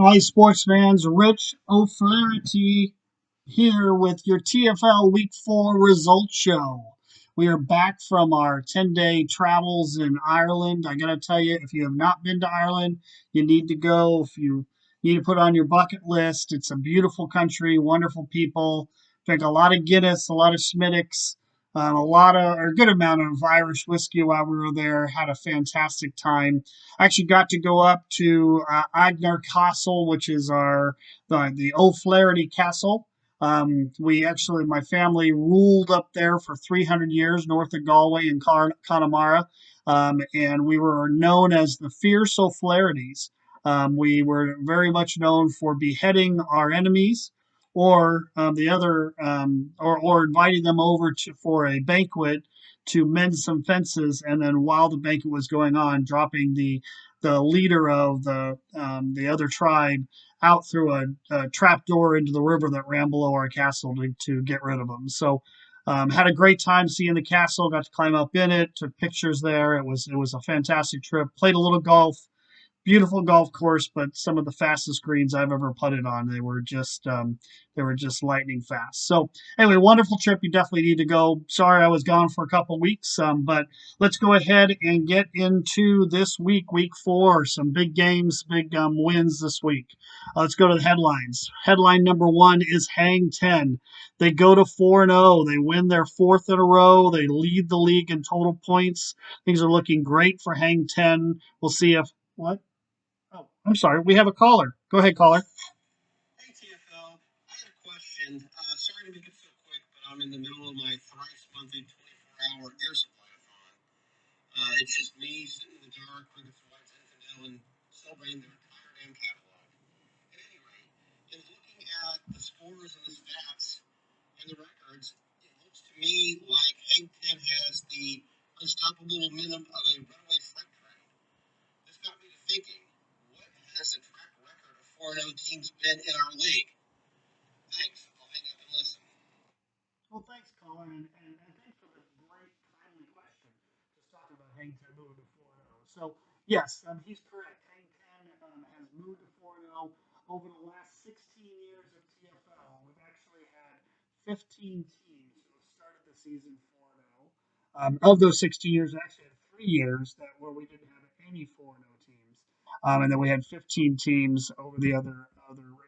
Hi, sports fans. Rich O'Flaherty here with your TFL Week 4 results show. We are back from our 10-day travels in Ireland. I got to tell you, if you have not been to Ireland, you need to go. If you need to put on your bucket list, it's a beautiful country, wonderful people. Drink a lot of Guinness, a lot of Schmittix, a good amount of Irish whiskey while we were there. Had a fantastic time. I actually got to go up to Agner Castle, which is the O'Flaherty Castle. My family ruled up there for 300 years north of Galway in Connemara, and we were known as the Fierce O'Flahertys. We were very much known for beheading our enemies, or inviting them over for a banquet to mend some fences, and then while the banquet was going on, dropping the leader of the other tribe out through a trap door into the river that ran below our castle to get rid of them. So had a great time seeing the castle. Got to climb up in it. Took pictures there. It was a fantastic trip. Played a little golf. Beautiful golf course, but some of the fastest greens I've ever putted on. They were just lightning fast. So anyway, wonderful trip. You definitely need to go. Sorry I was gone for a couple weeks, but let's go ahead and get into this week, week 4. Some big games, big wins this week. Let's go to the headlines. Headline number 1 is Hang 10. They go to 4-0. They win their fourth in a row. They lead the league in total points. Things are looking great for Hang 10. We'll see if what Oh, I'm sorry. We have a caller. Go ahead, caller. Hey TFL, I had a question. Sorry to make it so quick, but I'm in the middle of my thrice monthly 24-hour air supply-a-thon. It's just me sitting in the dark, drinking some white Zinfandel, and celebrating the entire damn catalog. At any rate, in looking at the scores and the stats and the records, it looks to me like Hank 10 has the unstoppable momentum of a runaway freight train. This got me to thinking, what has the track record of 4-0 teams been in our league? Thanks. I'll hang up and listen. Well, thanks, caller, and thanks for the great, timely question. Just talking about Hang 10 moving to 4-0. So, yes, he's correct. Hang 10 has moved to 4-0 over the last 16 years of TFL. We've actually had 15 teams who have started the season 4-0. Of those 16 years, we actually had 3 years where we didn't have any 4-0 teams. And then we had 15 teams over the other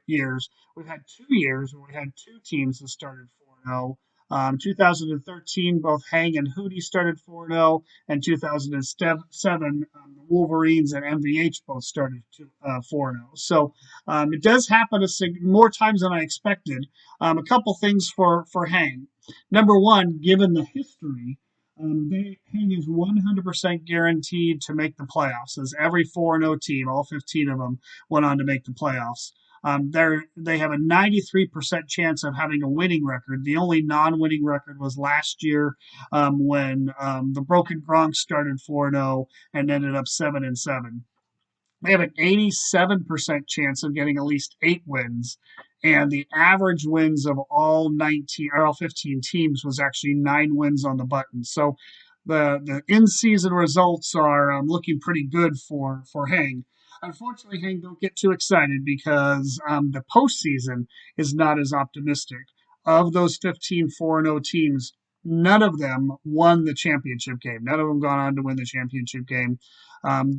years. We've had 2 years where we had two teams that started 4-0. 2013, both Hang and Hootie started 4-0, and 2007, the Wolverines and MVH both started 4-0. So it does happen more times than I expected. A couple things for Hang. Number one, given the history, Hang is 100% guaranteed to make the playoffs, as every 4-0 team, all 15 of them, went on to make the playoffs. They have a 93% chance of having a winning record. The only non-winning record was last year, when the Broken Gronk started 4-0 and ended up 7-7. They have an 87% chance of getting at least 8 wins, and the average wins of all 15 teams was actually 9 wins on the button. So the in-season results are looking pretty good for Hang. Unfortunately, Hang don't get too excited because the postseason is not as optimistic. Of those 15 4-0 teams, none of them won the championship game. None of them gone on to win the championship game. Um,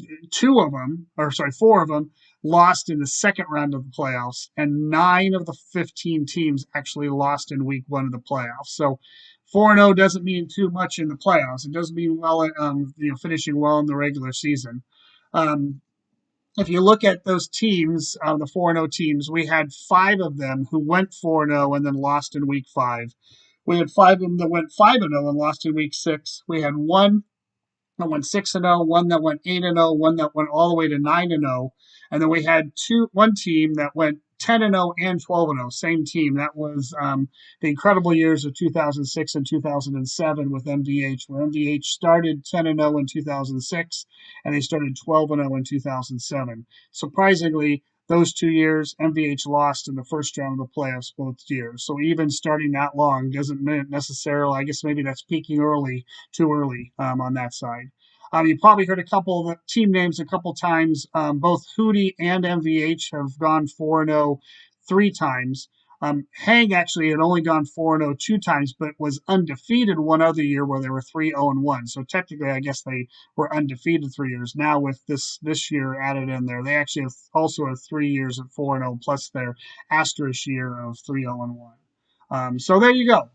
Four of them lost in the second round of the playoffs, and 9 of the 15 teams actually lost in week 1 of the playoffs. So 4-0 doesn't mean too much in the playoffs. It doesn't mean finishing well in the regular season. Um, if you look at those teams, the 4-0 teams, we had 5 of them who went 4-0 and then lost in week 5. We had 5 of them that went 5-0 and lost in week 6. We had one that went 6-0, one that went 8-0, one that went all the way to 9-0, and then we had one team that went 10-0 and 12-0. Same team. That was the incredible years of 2006 and 2007 with MVH, where MVH started 10-0 in 2006 and they started 12-0 in 2007. Surprisingly, those 2 years, MVH lost in the first round of the playoffs both years. So even starting that long doesn't necessarily, I guess maybe that's peaking too early on that side. You probably heard a couple of the team names a couple times. Both Hootie and MVH have gone 4-0 three times. Hang actually had only gone 4-0 two times, but was undefeated one other year where they were 3-0-1. So technically, I guess they were undefeated 3 years. Now with this year added in there, they actually also have 3 years at 4-0 plus their asterisk year of 3-0-1. So there you go.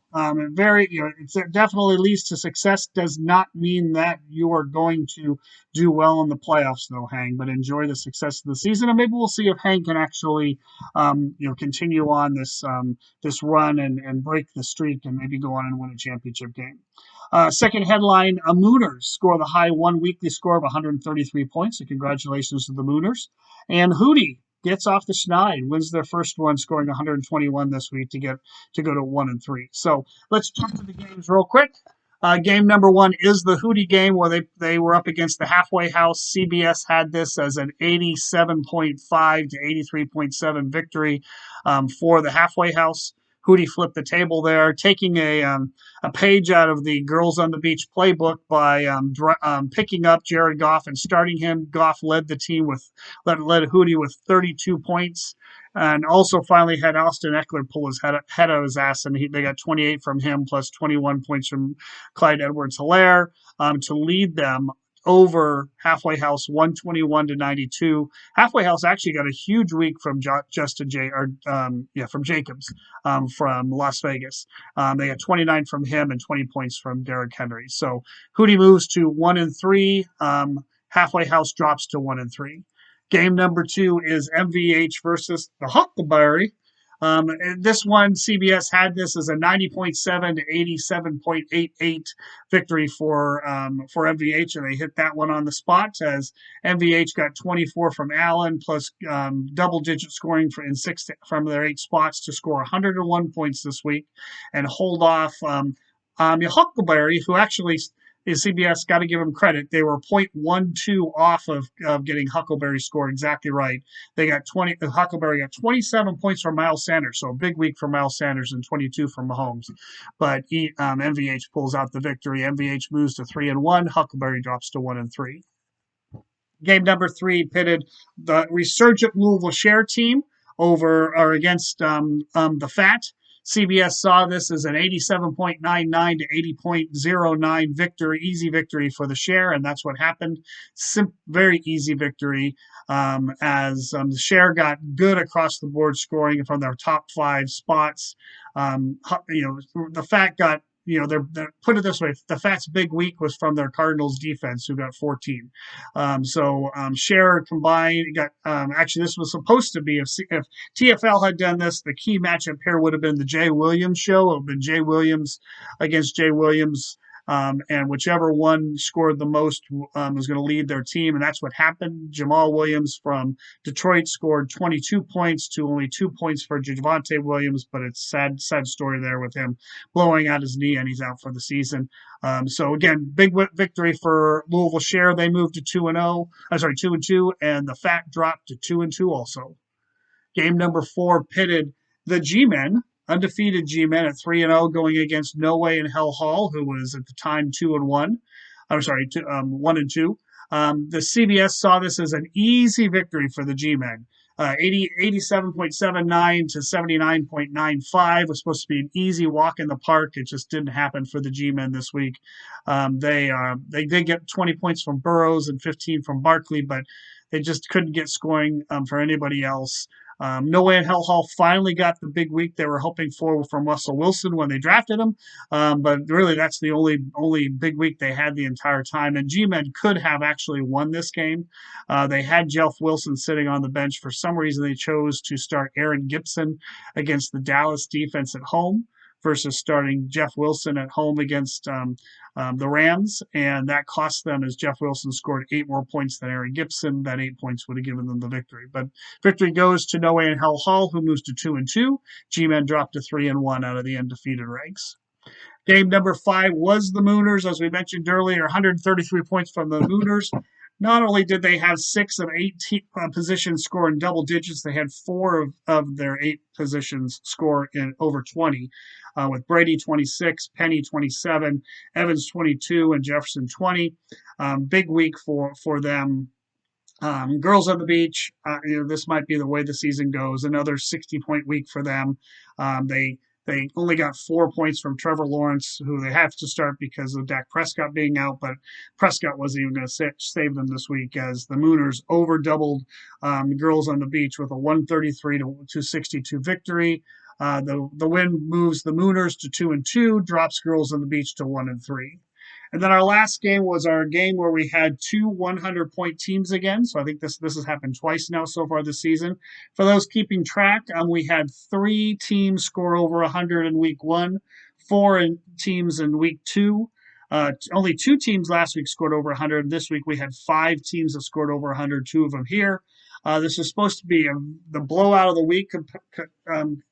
Very, it definitely leads to success. Does not mean that you are going to do well in the playoffs, though, Hang. But enjoy the success of the season, and maybe we'll see if Hang can actually, continue on this run and break the streak, and maybe go on and win a championship game. Second headline: Mooners score the high one weekly score of 133 points. So congratulations to the Mooners. And Hootie gets off the schneid, wins their first one, scoring 121 this week to go to 1-3. So let's jump to the games real quick. Game number one is the Hootie game where they were up against the Halfway House. CBS had this as an 87.5 to 83.7 victory for the Halfway House. Hootie flipped the table there, taking a page out of the Girls on the Beach playbook by picking up Jared Goff and starting him. Goff led the team led Hootie with 32 points, and also finally had Austin Eckler pull his head out of his ass, and they got 28 from him plus 21 points from Clyde Edwards-Helaire to lead them over Halfway House 121-92. Halfway House actually got a huge week from from Jacobs from Las Vegas. They got 29 from him and 20 points from Derrick Henry. So Hootie moves to 1-3. Halfway House drops to 1-3. Game number two is MVH versus the Huckleberry. This one, CBS had this as a 90.7 to 87.88 victory for MVH, and they hit that one on the spot as MVH got 24 from Allen plus double-digit scoring in six from their 8 spots to score 101 points this week and hold off Huckleberry, who actually is CBS. Got to give them credit. They were 0.12 off of getting Huckleberry scored exactly right. They got 20. Huckleberry got 27 points from Miles Sanders, so a big week for Miles Sanders and 22 from Mahomes. But MVH pulls out the victory. MVH moves to 3-1. Huckleberry drops to 1-3. Game number three pitted the resurgent Louisville Share team against the Fat. CBS saw this as an 87.99 to 80.09 victory, easy victory for the Share, and that's what happened. Very easy victory as the Share got good across the board scoring from their top 5 spots. The Fat got they're put it this way: the Fats' big week was from their Cardinals defense, who got 14. Share combined got actually this was supposed to be if TFL had done this, the key matchup here would have been the Jay Williams show. It would have been Jay Williams against Jay Williams. And whichever one scored the most was going to lead their team, and that's what happened. Jamal Williams from Detroit scored 22 points to only 2 points for Javonte Williams, but it's sad story there with him blowing out his knee, and he's out for the season. So again, big victory for Louisville Share. They moved to 2-0. I'm sorry, 2-2, and the Fat dropped to 2-2 also. Game number 4 pitted the G-Men, undefeated G-Men at 3-0, going against No Way in Hell Hall, who was at the time 2-1. I'm sorry, 1-2. The CBS saw this as an easy victory for the G-Men. 87.79 to 79.95 was supposed to be an easy walk in the park. It just didn't happen for the G-Men this week. They did get 20 points from Burrows and 15 from Barkley, but they just couldn't get scoring for anybody else. No Way in Hell Hall finally got the big week they were hoping for from Russell Wilson when they drafted him, but really that's the only big week they had the entire time. And G-Men could have actually won this game. They had Jeff Wilson sitting on the bench. For some reason, they chose to start Aaron Gibson against the Dallas defense at home versus starting Jeff Wilson at home against the Rams, and that cost them as Jeff Wilson scored 8 more points than Aaron Gibson. That 8 points would have given them the victory. But victory goes to No Way in Hell Hall, who moves to 2-2. G-Men dropped to 3-1 out of the undefeated ranks. Game number 5 was the Mooners, as we mentioned earlier, 133 points from the Mooners. Not only did they have six of eight positions score in double digits, they had four of their eight positions score in over 20, with Brady 26, Penny 27, Evans 22, and Jefferson 20. Big week for them. Girls on the beach, this might be the way the season goes. Another 60-point week for them. They only got 4 points from Trevor Lawrence, who they have to start because of Dak Prescott being out. But Prescott wasn't even going to save them this week as the Mooners over doubled the girls on the beach with a 133 to 62 victory. The win moves the Mooners to 2-2, drops girls on the beach to 1-3. And then our last game was our game where we had two 100-point teams again. So I think this has happened twice now so far this season. For those keeping track, we had three teams score over 100 in week one, teams in week two. Only two teams last week scored over 100. This week we had five teams that scored over 100, two of them here. This is supposed to be the blowout of the week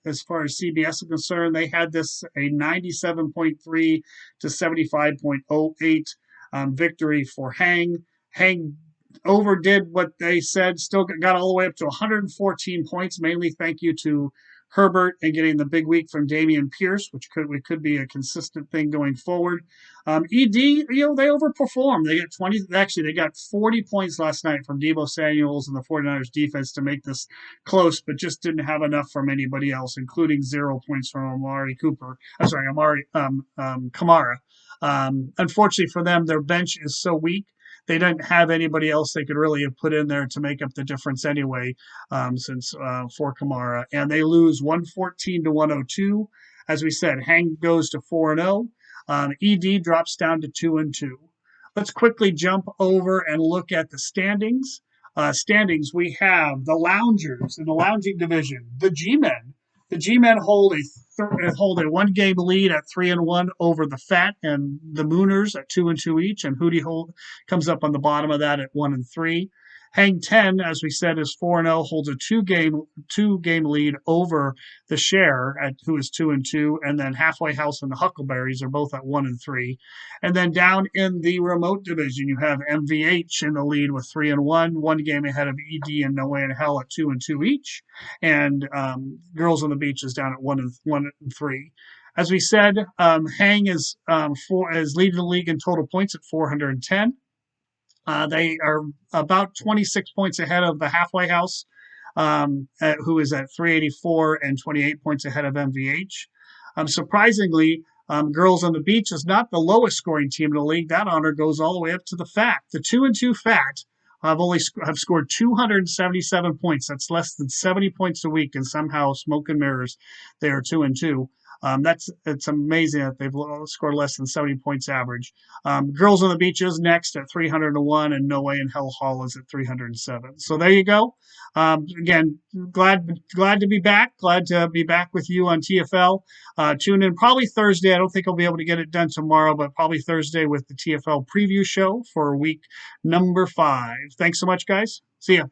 as far as CBS is concerned. They had this a 97.3 to 75.08 victory for Hang. Hang overdid what they said, still got all the way up to 114 points, mainly thank you to Herbert and getting the big week from Damian Pierce, which could be a consistent thing going forward. ED, they overperformed. They got 20. Actually, they got 40 points last night from Debo Samuels and the 49ers defense to make this close, but just didn't have enough from anybody else, including 0 points from Amari Cooper. I'm sorry, Kamara. Unfortunately for them, their bench is so weak. They didn't have anybody else they could really have put in there to make up the difference anyway, since for Kamara, and they lose 114 to 102. As we said, Hang goes to 4-0. ED drops down to 2-2. Let's quickly jump over and look at the standings. We have the Loungers in the lounging division, the G-Men. The G-Men hold a one-game lead at 3-1 over the Fat and the Mooners at 2-2 each, and Hootie comes up on the bottom of that at 1-3. Hang 10, as we said, is 4-0, holds a two game lead over the Share, who is 2-2, and then Halfway House and the Huckleberries are both at 1-3. And then down in the remote division, you have MVH in the lead with 3-1, one game ahead of ED and No Way in Hell at 2-2 each, and Girls on the Beach is down at 1-3. As we said, Hang is leading the league in total points at 410. They are about 26 points ahead of the Halfway House, who is at 384 and 28 points ahead of MVH. Surprisingly, Girls on the Beach is not the lowest scoring team in the league. That honor goes all the way up to the Fat. The 2-2 Fat have scored 277 points. That's less than 70 points a week, and somehow smoke and mirrors, they are 2-2. It's amazing that they've scored less than 70 points average. Girls on the Beach is next at 301, and No Way in Hell Hall is at 307. So there you go. Again, glad to be back. Glad to be back with you on TFL. Tune in probably Thursday. I don't think I'll be able to get it done tomorrow, but probably Thursday with the TFL preview show for week number 5. Thanks so much, guys. See ya.